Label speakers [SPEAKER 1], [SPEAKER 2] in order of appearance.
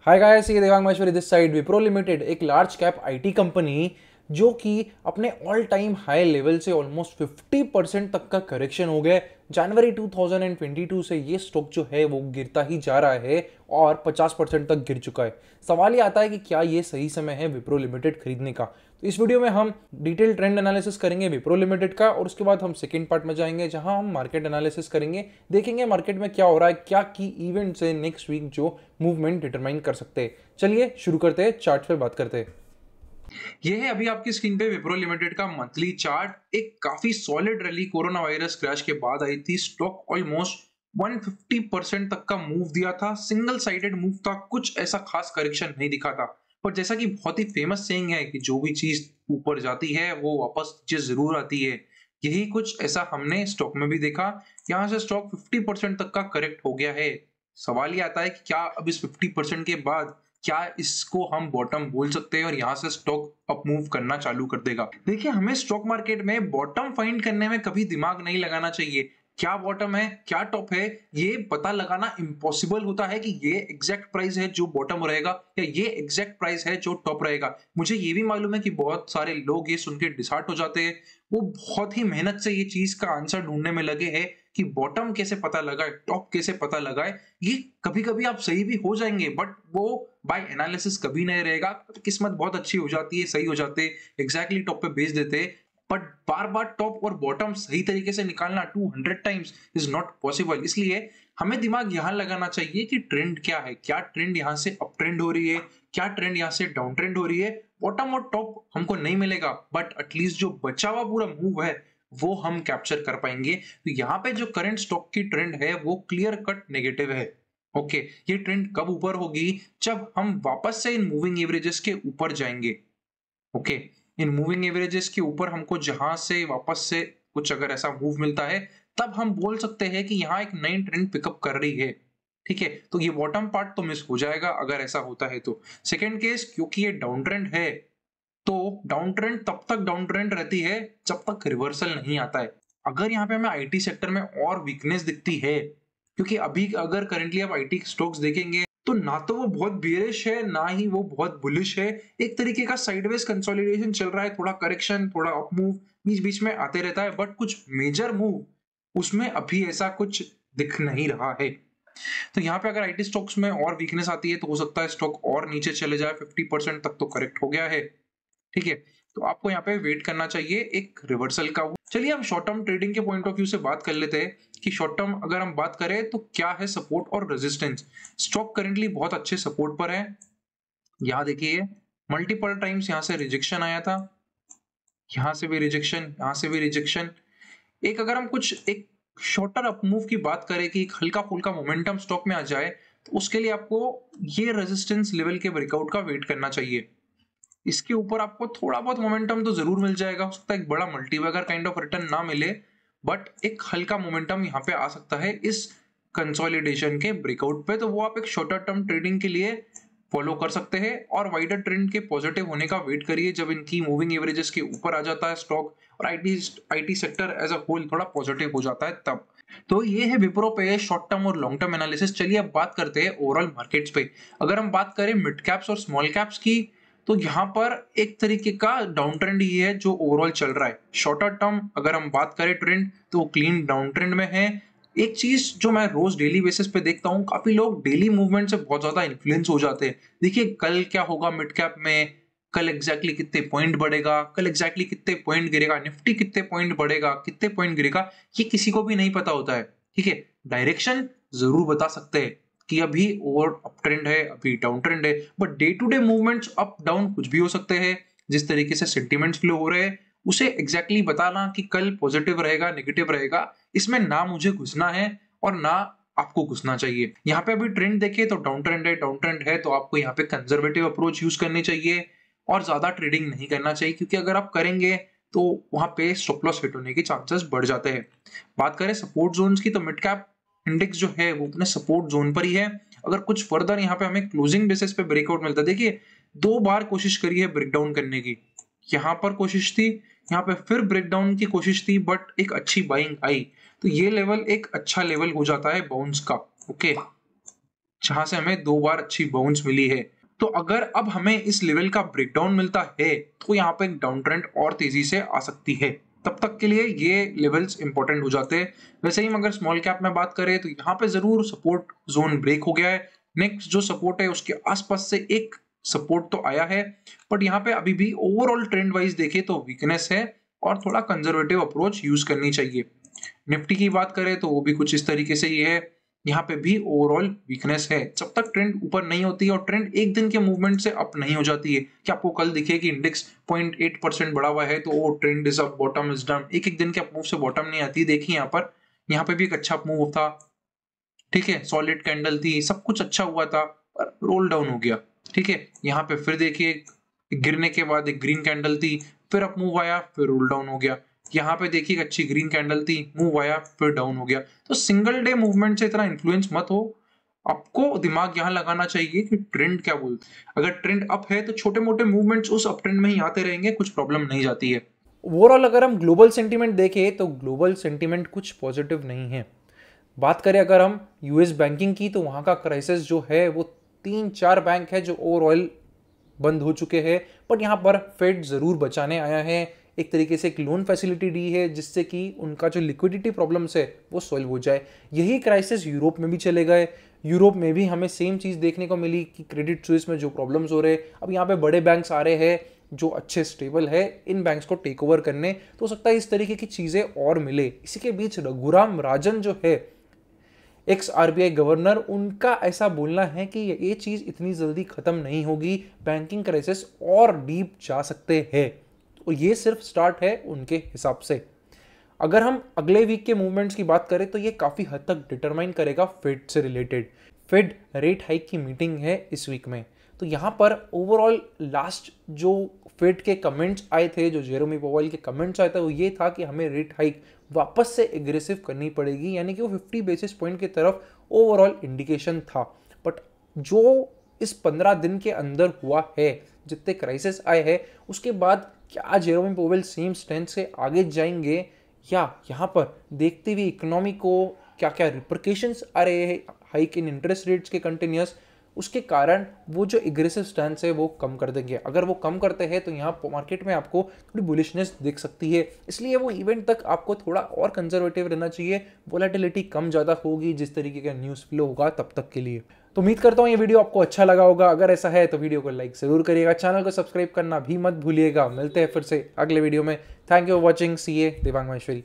[SPEAKER 1] Hi guys, ये Devang Maheshwari this side. Wipro limited एक large cap IT company जो कि अपने ऑल टाइम हाई लेवल से ऑलमोस्ट 50% तक का करेक्शन हो गया है। जनवरी 2022 से ये स्टॉक जो है वो गिरता ही जा रहा है और 50% तक गिर चुका है। सवाल ये आता है कि क्या ये सही समय है विप्रो लिमिटेड खरीदने का। तो इस वीडियो में हम डिटेल ट्रेंड एनालिसिस करेंगे विप्रो लिमिटेड का, और उसके बाद हम सेकंड पार्ट में जाएंगे जहां हम मार्केट एनालिसिस करेंगे, देखेंगे मार्केट में क्या हो रहा है, क्या की इवेंट से नेक्स्ट वीक जो मूवमेंट डिटरमाइन कर सकते हैं। चलिए शुरू करते हैं, चार्ट पे बात करते हैं।
[SPEAKER 2] ये है अभी आपकी स्क्रीन पे विप्रो लिमिटेड का मंथली चार्ट। एक काफी solid rally corona virus crash के बाद आई थी। स्टॉक ऑलमोस्ट 150% तक का मूव दिया था। सिंगल साइडेड मूव था, कुछ ऐसा खास करेक्शन नहीं दिखा था। पर जैसा कि बहुत ही फेमस सेइंग है कि जो भी चीज ऊपर जाती है वो वापस नीचे जरूर आती है। यही कुछ ऐसा हमने स्टॉक में भी देखा। यहाँ से स्टॉक 50% तक का करेक्ट हो गया है। सवाल ये आता है कि क्या अब इस 50% के बाद क्या इसको हम बॉटम बोल सकते हैं और यहाँ से स्टॉक अप मूव करना चालू कर देगा। देखिए, हमें स्टॉक मार्केट में बॉटम फाइंड करने में कभी दिमाग नहीं लगाना चाहिए। क्या बॉटम है क्या टॉप है ये पता लगाना इम्पॉसिबल होता है कि ये एग्जैक्ट प्राइस है जो बॉटम रहेगा या ये एग्जैक्ट प्राइस है जो टॉप रहेगा। मुझे ये भी मालूम है कि बहुत सारे लोग ये सुन के डिसहार्ट हो जाते हैं। वो बहुत ही मेहनत से ये चीज का आंसर ढूंढने में लगे हैं कि बॉटम कैसे पता लगाए, टॉप कैसे पता लगाए। ये कभी कभी आप सही भी हो जाएंगे, बट वो बाय एनालिसिस कभी नहीं रहेगा। किस्मत बहुत अच्छी हो जाती है, सही हो जाते, एग्जैक्टली टॉप पे भेज देते। बट बार बार टॉप और बॉटम सही तरीके से निकालना 200 टाइम्स इज नॉट पॉसिबल। इसलिए हमें दिमाग यहाँ लगाना चाहिए कि ट्रेंड क्या है, क्या ट्रेंड यहाँ से अप ट्रेंड हो रही है, क्या ट्रेंड यहाँ से डाउन ट्रेंड हो रही है। बॉटम और टॉप हमको नहीं मिलेगा, बट एटलीस्ट जो बचा हुआ पूरा मूव है वो हम कैप्चर कर पाएंगे। तो यहाँ पे जो करंट स्टॉक की ट्रेंड है वो क्लियर कट नेगेटिव है। ओके, ये ट्रेंड कब ऊपर होगी? जब हम वापस से इन मूविंग एवरेजेस के ऊपर जाएंगे। ओके, इन मूविंग एवरेजेस के ऊपर हमको जहां से वापस से कुछ अगर ऐसा मूव मिलता है तब हम बोल सकते हैं कि यहाँ एक नई ट्रेंड पिकअप कर रही है। ठीक है, तो ये बॉटम पार्ट तो मिस हो जाएगा अगर ऐसा होता है तो। सेकेंड केस, क्योंकि ये डाउन ट्रेंड है तो डाउन ट्रेंड तब तक डाउन ट्रेंड रहती है जब तक रिवर्सल नहीं आता है। अगर यहाँ पे हमें आईटी सेक्टर में और वीकनेस दिखती है, क्योंकि अभी अगर करंटली आप आईटी स्टॉक्स देखेंगे तो ना तो वो बहुत बेरिश है ना ही वो बहुत बुलिश है। एक तरीके का साइडवेज कंसोलिडेशन चल रहा है, थोड़ा करेक्शन थोड़ा अप मूव बीच बीच में आते रहता है, बट कुछ मेजर मूव उसमें अभी ऐसा कुछ दिख नहीं रहा है। तो यहाँ पे अगर आईटी स्टॉक्स में और वीकनेस आती है तो हो सकता है स्टॉक और नीचे चले जाए। 50% तक तो करेक्ट हो गया है। ठीक है, तो आपको यहाँ पे वेट करना चाहिए एक रिवर्सल का। चलिए हम शॉर्ट टर्म ट्रेडिंग के पॉइंट ऑफ व्यू से बात कर लेते हैं कि शॉर्ट टर्म अगर हम बात करें तो क्या है सपोर्ट और रेजिस्टेंस। स्टॉक करेंटली बहुत अच्छे सपोर्ट पर है। यहाँ देखिए, मल्टीपल टाइम्स यहाँ से रिजेक्शन आया था, यहाँ से भी रिजेक्शन, यहाँ से भी रिजेक्शन। एक अगर हम कुछ एक शॉर्टर अप मूव की बात करें कि एक हल्का फुल्का मोमेंटम स्टॉक में आ जाए तो उसके लिए आपको ये रेजिस्टेंस लेवल के ब्रेकआउट का वेट करना चाहिए। इसके ऊपर आपको थोड़ा बहुत मोमेंटम तो जरूर मिल जाएगा। हो सकता है एक बड़ा मल्टीबैगर काइंड ऑफ रिटर्न ना मिले, बट एक हल्का मोमेंटम यहाँ पे आ सकता है इस कंसोलिडेशन के ब्रेकआउट पे। तो वो आप एक शॉर्टर टर्म ट्रेडिंग के लिए फॉलो कर सकते हैं और वाइडर ट्रेंड के पॉजिटिव होने का वेट करिए जब इनकी मूविंग एवरेजेस के ऊपर आ जाता है स्टॉक और IT sector as a whole थोड़ा पॉजिटिव हो जाता है तब। तो ये है विप्रो पे शॉर्ट टर्म और लॉन्ग टर्म एनालिसिस। चलिए अब बात करते हैं ओवरऑल मार्केट्स पे। अगर हम बात करें मिड कैप्स और स्मॉल कैप्स की तो यहाँ पर एक तरीके का डाउन ट्रेंड ही है जो ओवरऑल चल रहा है। शॉर्टर टर्म अगर हम बात करें ट्रेंड तो वो क्लीन डाउन ट्रेंड में है। एक चीज जो मैं रोज डेली बेसिस पे देखता हूँ, काफी लोग डेली मूवमेंट से बहुत ज्यादा इन्फ्लुएंस हो जाते हैं। देखिए कल क्या होगा मिड कैप में, कल एग्जैक्टली कितने पॉइंट बढ़ेगा, कल एग्जैक्टली कितने पॉइंट गिरेगा, निफ्टी कितने पॉइंट बढ़ेगा कितने पॉइंट गिरेगा, ये किसी को भी नहीं पता होता है। ठीक है, डायरेक्शन जरूर बता सकते हैं कि अभी ओवर अप ट्रेंड है अभी डाउन ट्रेंड है, but day to day movements up down कुछ भी हो सकते हैं। जिस तरीके से सेंटिमेंट्स फ्लो हो रहे हैं उसे एग्जैक्टली बताना कि कल पॉजिटिव रहेगा नेगेटिव रहेगा, इसमें ना मुझे घुसना है और ना आपको घुसना चाहिए। यहाँ पे अभी ट्रेंड देखे तो डाउन ट्रेंड है, डाउन ट्रेंड है तो आपको यहाँ पे कंजर्वेटिव अप्रोच यूज करनी चाहिए और ज्यादा ट्रेडिंग नहीं करना चाहिए, क्योंकि अगर आप करेंगे तो वहां पे स्टॉप लॉस हिट होने के चांसेस बढ़ जाते हैं। बात करें सपोर्ट जोन्स की तो मिड कैप इंडेक्स जो है वो अपने सपोर्ट जोन पर ही है। अगर कुछ फर्दर यहाँ पे हमें क्लोजिंग बेसिस पे ब्रेकआउट मिलता है, देखिए दो बार कोशिश करी है ब्रेकडाउन करने की। यहाँ पर कोशिश थी, यहाँ पे फिर ब्रेकडाउन की कोशिश थी, बट एक अच्छी बाइंग आई। तो ये लेवल एक अच्छा लेवल हो जाता है बाउंस का। ओके, जहां से हमें 2 बार अच्छी बाउंस मिली है। तो अगर अब हमें इस लेवल का ब्रेकडाउन मिलता है तो यहाँ पे एक डाउन ट्रेंड और तेजी से आ सकती है। तब तक के लिए ये लेवल्स इंपॉर्टेंट हो जाते हैं। वैसे ही अगर स्मॉल कैप में बात करें तो यहाँ पे जरूर सपोर्ट जोन ब्रेक हो गया है। नेक्स्ट जो सपोर्ट है उसके आसपास से एक सपोर्ट तो आया है, बट यहाँ पे अभी भी ओवरऑल ट्रेंड वाइज देखे तो वीकनेस है और थोड़ा कंजर्वेटिव अप्रोच यूज करनी चाहिए। निफ्टी की बात करें तो वो भी कुछ इस तरीके से ही है। यहाँ पे भी ओवरऑल वीकनेस है। जब तक ट्रेंड ऊपर नहीं होती है और ट्रेंड एक दिन के मूवमेंट से अप नहीं हो जाती है कि आपको कल दिखे कि इंडेक्स 0.8% बढ़ा हुआ है तो वो trend is up, bottom is down, एक एक दिन के मूव से बॉटम नहीं आती। देखिए यहाँ पे भी एक अच्छा मूव था, ठीक है, सॉलिड कैंडल थी, सब कुछ अच्छा हुआ था, पर रोल डाउन हो गया। ठीक है, यहाँ पे फिर देखिए गिरने के बाद एक ग्रीन कैंडल थी, फिर अप मूव आया, फिर रोल डाउन हो गया। यहाँ पे देखिए अच्छी ग्रीन कैंडल थी, मूव आया, फिर डाउन हो गया। तो सिंगल डे मूवमेंट से इतना इन्फ्लुएंस मत हो। आपको दिमाग यहाँ लगाना चाहिए कि ट्रेंड क्या बोलते हैं। अगर ट्रेंड अप है तो छोटे मोटे मूवमेंट्स उस अप ट्रेंड में ही आते रहेंगे, कुछ प्रॉब्लम नहीं जाती है।
[SPEAKER 1] ओवरऑल अगर हम ग्लोबल सेंटीमेंट देखें तो ग्लोबल सेंटीमेंट कुछ पॉजिटिव नहीं है। बात करें अगर हम यूएस बैंकिंग की तो वहाँ का क्राइसिस जो है वो 3-4 बैंक है जो ओवरऑल बंद हो चुके हैं, बट यहाँ पर फेड ज़रूर बचाने आया है। एक तरीके से एक लोन फैसिलिटी दी है जिससे कि उनका जो लिक्विडिटी प्रॉब्लम्स है वो सॉल्व हो जाए। यही क्राइसिस यूरोप में भी चले गए। यूरोप में भी हमें सेम चीज़ देखने को मिली कि क्रेडिट स्विस में जो प्रॉब्लम्स हो रहे, अब यहाँ पे बड़े बैंक्स आ रहे हैं जो अच्छे स्टेबल है इन बैंक्स को टेक ओवर करने, तो हो सकता है इस तरीके की चीज़ें और मिले। इसी के बीच रघुराम राजन जो है एक्स आरबीआई गवर्नर, उनका ऐसा बोलना है कि ये चीज़ इतनी जल्दी खत्म नहीं होगी, बैंकिंग क्राइसिस और डीप जा सकते हैं। तो ये सिर्फ स्टार्ट है उनके हिसाब से। अगर हम अगले वीक के मूवमेंट्स की बात करें तो ये काफ़ी हद तक डिटरमाइन करेगा फेड से रिलेटेड। फेड रेट हाइक की मीटिंग है इस वीक में, तो यहाँ पर ओवरऑल लास्ट जो फेड के कमेंट्स आए थे, जो जेरोमी पोवेल के कमेंट्स आए थे, वो ये था कि हमें रेट हाइक वापस से एग्रेसिव करनी पड़ेगी, यानी कि वो 50 बेसिस पॉइंट की तरफ ओवरऑल इंडिकेशन था। बट जो इस 15 दिन के अंदर हुआ है, जितने क्राइसिस आए हैं, उसके बाद क्या जेरोमी पोवेल सेम स्टैंड से आगे जाएंगे, या यहाँ पर देखते हुए इकोनॉमी को क्या क्या रिपरकेशंस आ रहे हैं हाइक इन इंटरेस्ट रेट्स के कंटिन्यूस, उसके कारण वो जो एग्रेसिव स्टैंस है वो कम कर देंगे। अगर वो कम करते हैं तो यहाँ मार्केट में आपको थोड़ी बुलिशनेस दिख सकती है, इसलिए वो इवेंट तक आपको थोड़ा और कंजर्वेटिव रहना चाहिए। वोलेटिलिटी कम ज़्यादा होगी जिस तरीके का न्यूज़ फ्लो होगा तब तक के लिए। तो उम्मीद करता हूँ ये वीडियो आपको अच्छा लगा होगा। अगर ऐसा है तो वीडियो को लाइक जरूर करिएगा, चैनल को सब्सक्राइब करना भी मत भूलिएगा। मिलते हैं फिर से अगले वीडियो में। Thank you for watching. C A Devang Maheshwari.